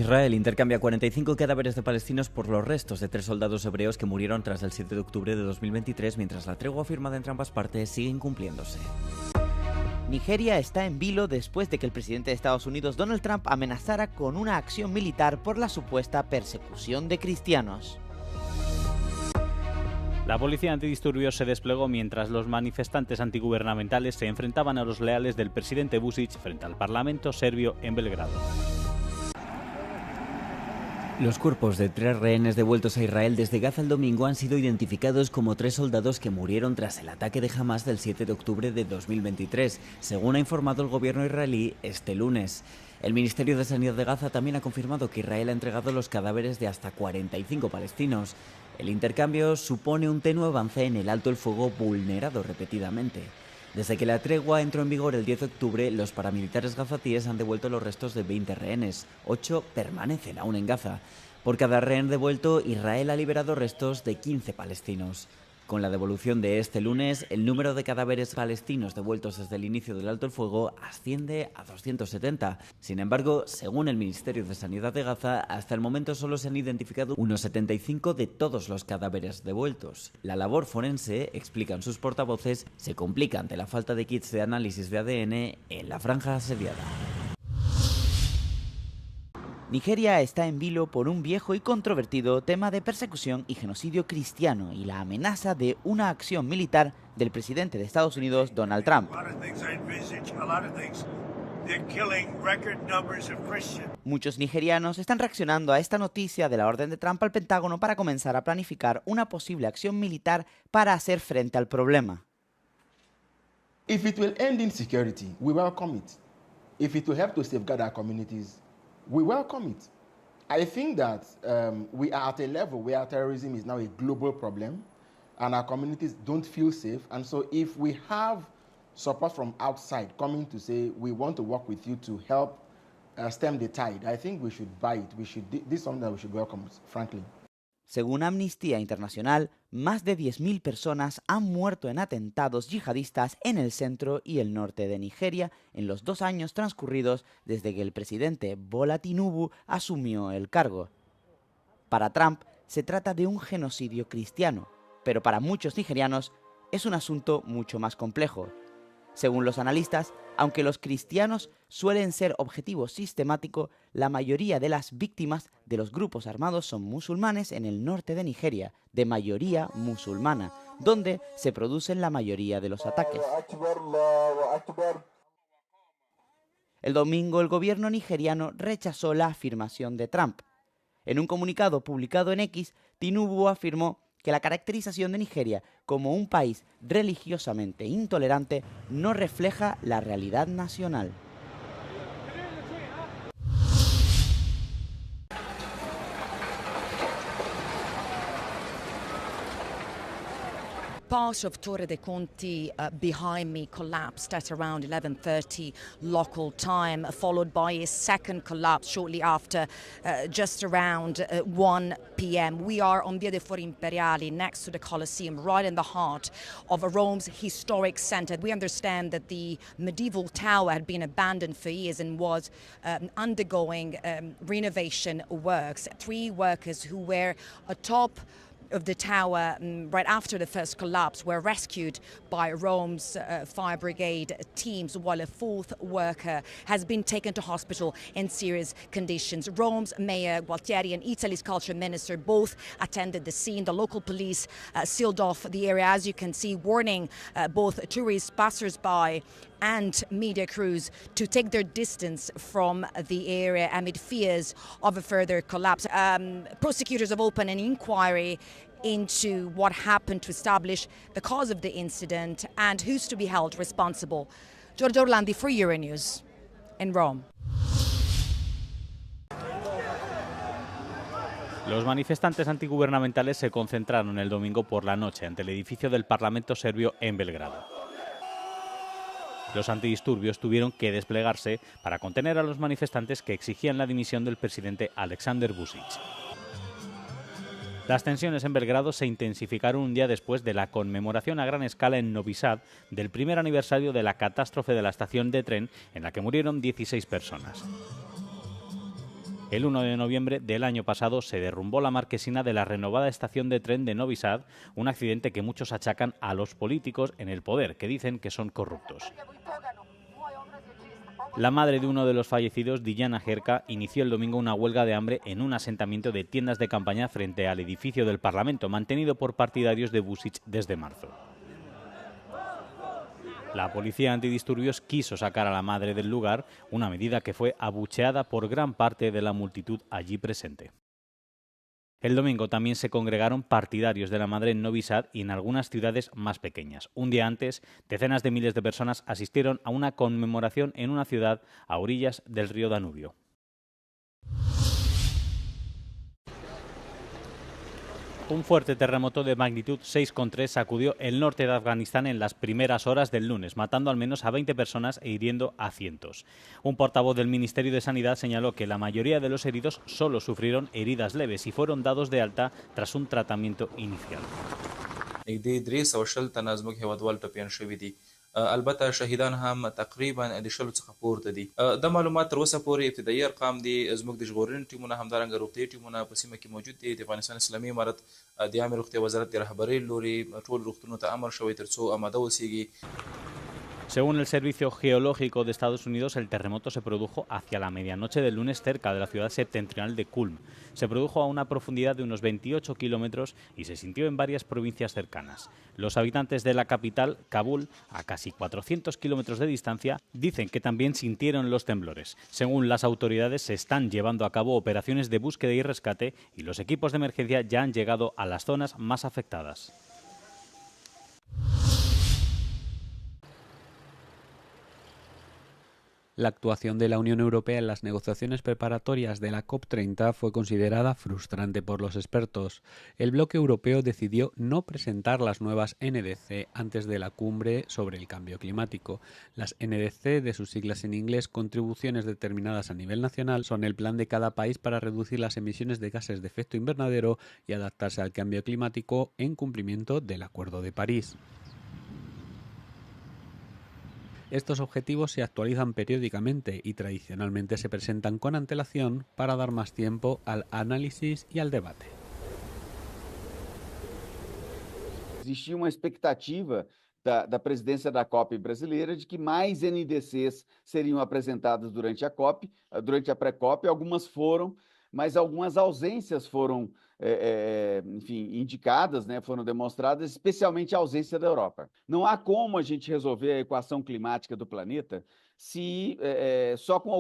Israel intercambia 45 cadáveres de palestinos por los restos de 3 soldados hebreos que murieron tras el 7 de octubre de 2023, mientras la tregua firmada entre ambas partes sigue incumpliéndose. Nigeria está en vilo después de que el presidente de Estados Unidos, Donald Trump, amenazara con una acción militar por la supuesta persecución de cristianos. La policía antidisturbios se desplegó mientras los manifestantes antigubernamentales se enfrentaban a los leales del presidente Vučić frente al Parlamento serbio en Belgrado. Los cuerpos de 3 rehenes devueltos a Israel desde Gaza el domingo han sido identificados como 3 soldados que murieron tras el ataque de Hamas del 7 de octubre de 2023, según ha informado el gobierno israelí este lunes. El Ministerio de Sanidad de Gaza también ha confirmado que Israel ha entregado los cadáveres de hasta 45 palestinos. El intercambio supone un tenue avance en el alto el fuego vulnerado repetidamente. Desde que la tregua entró en vigor el 10 de octubre, los paramilitares gazatíes han devuelto los restos de 20 rehenes. 8 permanecen aún en Gaza. Por cada rehén devuelto, Israel ha liberado restos de 15 palestinos. Con la devolución de este lunes, el número de cadáveres palestinos devueltos desde el inicio del alto el fuego asciende a 270. Sin embargo, según el Ministerio de Sanidad de Gaza, hasta el momento solo se han identificado unos 75 de todos los cadáveres devueltos. La labor forense, explican sus portavoces, se complica ante la falta de kits de análisis de ADN en la franja asediada. Nigeria está en vilo por un viejo y controvertido tema de persecución y genocidio cristiano y la amenaza de una acción militar del presidente de Estados Unidos, Donald Trump. Muchos nigerianos están reaccionando a esta noticia de la orden de Trump al Pentágono para comenzar a planificar una posible acción militar para hacer frente al problema. If it will end insecurity, we welcome it. If it will help to safeguard our communities, we welcome it. I think that we are at a level where terrorism is now a global problem and our communities don't feel safe. And so if we have support from outside coming to say, we want to work with you to help stem the tide, I think we should buy it. This is something that we should welcome, frankly. Según Amnistía Internacional, más de 10.000 personas han muerto en atentados yihadistas en el centro y el norte de Nigeria en los 2 años transcurridos desde que el presidente Bola Tinubu asumió el cargo. Para Trump se trata de un genocidio cristiano, pero para muchos nigerianos es un asunto mucho más complejo. Según los analistas, aunque los cristianos suelen ser objetivo sistemático, la mayoría de las víctimas de los grupos armados son musulmanes en el norte de Nigeria, de mayoría musulmana, donde se producen la mayoría de los ataques. El domingo, el gobierno nigeriano rechazó la afirmación de Trump. En un comunicado publicado en X, Tinubu afirmó que la caracterización de Nigeria como un país religiosamente intolerante no refleja la realidad nacional. Part of Torre dei Conti behind me collapsed at around 11:30 local time, followed by a second collapse shortly after, just around 1 p.m. We are on Via dei Fori Imperiali, next to the Colosseum, right in the heart of Rome's historic center. We understand that the medieval tower had been abandoned for years and was undergoing renovation works. 3 workers who were atop of the tower right after the first collapse were rescued by Rome's fire brigade teams, while a 4th worker has been taken to hospital in serious conditions. Rome's Mayor Gualtieri and Italy's culture minister both attended the scene. The local police sealed off the area, as you can see, warning both tourists, passers-by and media crews to take their distance from the area amid fears of a further collapse. Prosecutors have opened an inquiry into what happened to establish the cause of the incident and who's to be held responsible. Giorgio Orlandi for Euronews in Rome. Los manifestantes antigubernamentales se concentraron el domingo por la noche ante el edificio del Parlamento serbio en Belgrado. Los antidisturbios tuvieron que desplegarse para contener a los manifestantes que exigían la dimisión del presidente Aleksandar Vučić. Las tensiones en Belgrado se intensificaron un día después de la conmemoración a gran escala en Novi Sad del primer aniversario de la catástrofe de la estación de tren en la que murieron 16 personas. El 1 de noviembre del año pasado se derrumbó la marquesina de la renovada estación de tren de Novi Sad, un accidente que muchos achacan a los políticos en el poder, que dicen que son corruptos. La madre de uno de los fallecidos, Diana Herka, inició el domingo una huelga de hambre en un asentamiento de tiendas de campaña frente al edificio del Parlamento, mantenido por partidarios de Vučić desde marzo. La policía antidisturbios quiso sacar a la madre del lugar, una medida que fue abucheada por gran parte de la multitud allí presente. El domingo también se congregaron partidarios de la madre en Novi Sad y en algunas ciudades más pequeñas. Un día antes, decenas de miles de personas asistieron a una conmemoración en una ciudad a orillas del río Danubio. Un fuerte terremoto de magnitud 6,3 sacudió el norte de Afganistán en las primeras horas del lunes, matando al menos a 20 personas e hiriendo a cientos. Un portavoz del Ministerio de Sanidad señaló que la mayoría de los heridos solo sufrieron heridas leves y fueron dados de alta tras un tratamiento inicial. البته شهیدان هم تقریبا د شلو څخه پورته دي د معلومات تر اوسه پورې ابتدایي ارقام دي زموږ د ژغورنې ټیمونه همدارنګه روغتیايي ټیمونه په سیمه کې موجود دي د افغانستان اسلامي امارت د عامه روغتیا وزارت د رهبرۍ لوري ټول روغتونونو ته امر شوی ترڅو آماده اوسیږي. Según el Servicio Geológico de Estados Unidos, el terremoto se produjo hacia la medianoche del lunes cerca de la ciudad septentrional de Kulm. Se produjo a una profundidad de unos 28 kilómetros y se sintió en varias provincias cercanas. Los habitantes de la capital, Kabul, a casi 400 kilómetros de distancia, dicen que también sintieron los temblores. Según las autoridades, se están llevando a cabo operaciones de búsqueda y rescate y los equipos de emergencia ya han llegado a las zonas más afectadas. La actuación de la Unión Europea en las negociaciones preparatorias de la COP30 fue considerada frustrante por los expertos. El bloque europeo decidió no presentar las nuevas NDC antes de la cumbre sobre el cambio climático. Las NDC, de sus siglas en inglés, contribuciones determinadas a nivel nacional, son el plan de cada país para reducir las emisiones de gases de efecto invernadero y adaptarse al cambio climático en cumplimiento del Acuerdo de París. Estos objetivos se actualizan periódicamente y tradicionalmente se presentan con antelación para dar más tiempo al análisis y al debate. Existia uma expectativa da presidência da COP brasileira de que mais NDCs seriam apresentadas durante a COP, durante a pré-COP. Algumas foram, mas algumas ausências foram enfim, indicadas, né, foram demonstradas, especialmente a ausência da Europa. Não há como a gente resolver a equação climática do planeta só com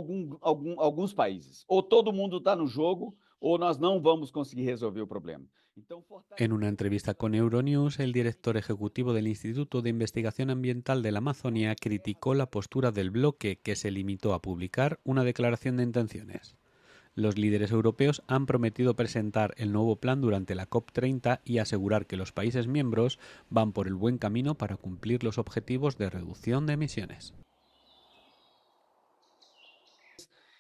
alguns países. Ou todo mundo está no jogo, o nós não vamos conseguir resolver o problema. En una entrevista con Euronews, el director ejecutivo del Instituto de Investigación Ambiental de la Amazonia criticó la postura del bloque, que se limitó a publicar una declaración de intenciones. Los líderes europeos han prometido presentar el nuevo plan durante la COP30 y asegurar que los países miembros van por el buen camino para cumplir los objetivos de reducción de emisiones.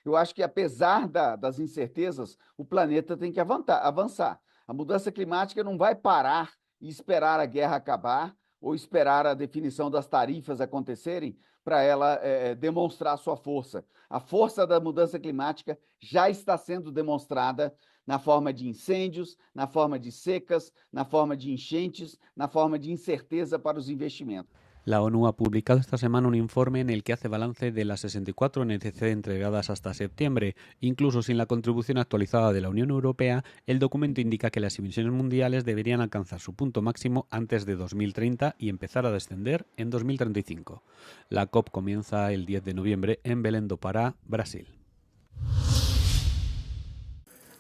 Eu acho que, apesar das incertezas, o planeta tem que avançar. A mudança climática não vai parar e esperar a guerra acabar ou esperar a definição das tarifas acontecerem para ela demonstrar sua força. A força da mudança climática já está sendo demonstrada na forma de incêndios, na forma de secas, na forma de enchentes, na forma de incerteza para os investimentos. La ONU ha publicado esta semana un informe en el que hace balance de las 64 NDC entregadas hasta septiembre. Incluso sin la contribución actualizada de la Unión Europea, el documento indica que las emisiones mundiales deberían alcanzar su punto máximo antes de 2030 y empezar a descender en 2035. La COP comienza el 10 de noviembre en Belém do Pará, Brasil.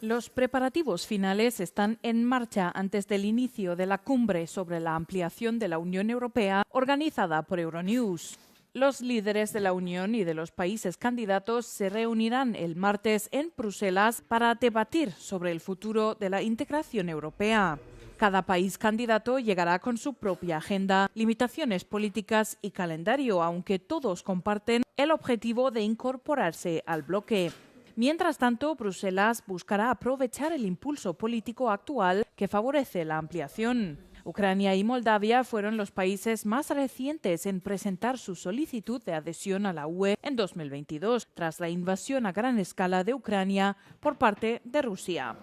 Los preparativos finales están en marcha antes del inicio de la cumbre sobre la ampliación de la Unión Europea organizada por Euronews. Los líderes de la Unión y de los países candidatos se reunirán el martes en Bruselas para debatir sobre el futuro de la integración europea. Cada país candidato llegará con su propia agenda, limitaciones políticas y calendario, aunque todos comparten el objetivo de incorporarse al bloque. Mientras tanto, Bruselas buscará aprovechar el impulso político actual que favorece la ampliación. Ucrania y Moldavia fueron los países más recientes en presentar su solicitud de adhesión a la UE en 2022, tras la invasión a gran escala de Ucrania por parte de Rusia.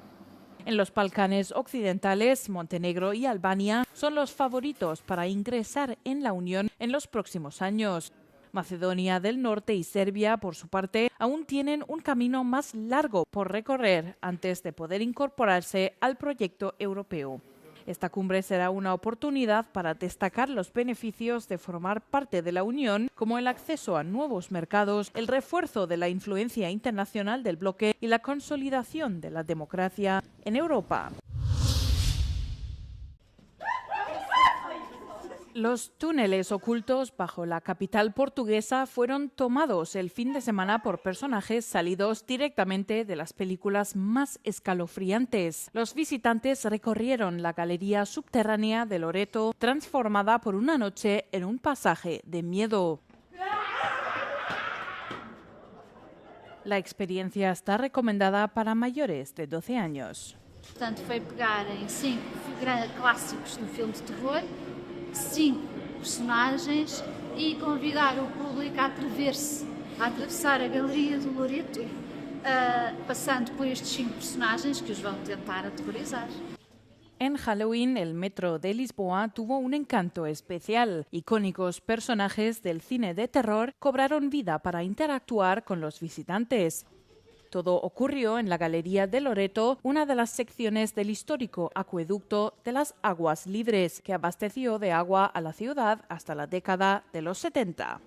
En los Balcanes occidentales, Montenegro y Albania son los favoritos para ingresar en la Unión en los próximos años. Macedonia del Norte y Serbia, por su parte, aún tienen un camino más largo por recorrer antes de poder incorporarse al proyecto europeo. Esta cumbre será una oportunidad para destacar los beneficios de formar parte de la Unión, como el acceso a nuevos mercados, el refuerzo de la influencia internacional del bloque y la consolidación de la democracia en Europa. Los túneles ocultos bajo la capital portuguesa fueron tomados el fin de semana por personajes salidos directamente de las películas más escalofriantes. Los visitantes recorrieron la galería subterránea de Loreto, transformada por una noche en un pasaje de miedo. La experiencia está recomendada para mayores de 12 años. Portanto, foi pegar em 5 clássicos do filme de terror, 5 personagens e convidar o público a atrever-se a atravessar a Galeria do Loreto, passando por estes 5 personagens que os vão tentar aterrorizar. En Halloween, el metro de Lisboa tuvo un encanto especial. Icónicos personajes del cine de terror cobraron vida para interactuar con los visitantes. Todo ocurrió en la Galería de Loreto, una de las secciones del histórico acueducto de las Aguas Libres, que abasteció de agua a la ciudad hasta la década de los 70.